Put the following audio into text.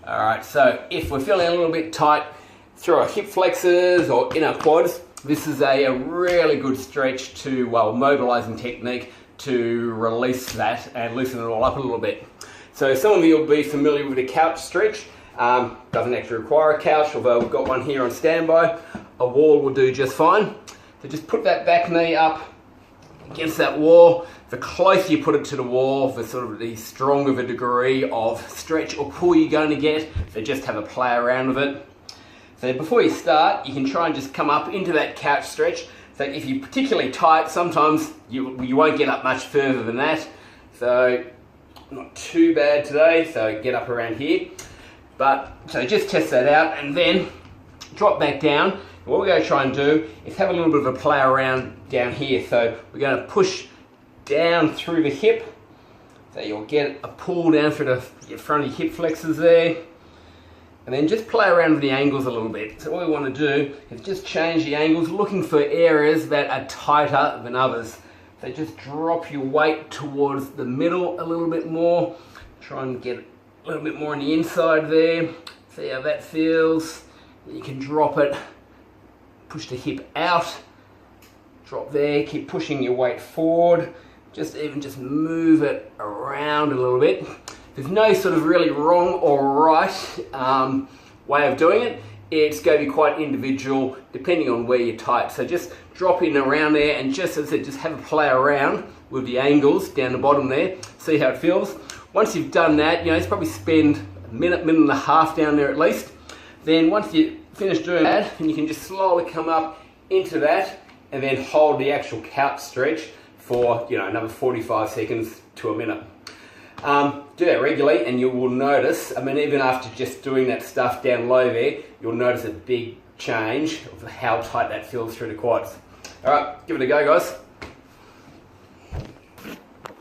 Alright, so if we're feeling a little bit tight through our hip flexors or in our quads, this is a really good stretch to, well, mobilizing technique to release that and loosen it all up a little bit. So some of you will be familiar with a couch stretch. Doesn't actually require a couch, although we've got one here on standby. A wall will do just fine. So just put that back knee up against that wall. The closer you put it to the wall, the stronger the degree of stretch or pull you're going to get. So just have a play around with it. So before you start, you can try and just come up into that couch stretch. So if you're particularly tight, sometimes you won't get up much further than that. So not too bad today, so get up around here. So just test that out and then drop back down. What we're going to try and do is have a little bit of a play around down here. So we're going to push down through the hip. So you'll get a pull down through the front of your hip flexors there. And then just play around with the angles a little bit. So what we want to do is just change the angles, looking for areas that are tighter than others. So just drop your weight towards the middle a little bit more. Try and get a little bit more on the inside there. See how that feels. You can drop it, push the hip out, drop there, keep pushing your weight forward. Just move it around a little bit. There's no sort of really wrong or right way of doing it. It's going to be quite individual depending on where you're tight. So just drop in around there and just, as I said, just have a play around with the angles down the bottom there. See how it feels. Once you've done that, it's probably spend a minute and a half down there at least. Then once you finish doing that, then you can just slowly come up into that and then hold the actual couch stretch for another 45 seconds to a minute. Do that regularly and you will notice, even after just doing that stuff down low there, you'll notice a big change of how tight that feels through the quads. Alright, give it a go, guys.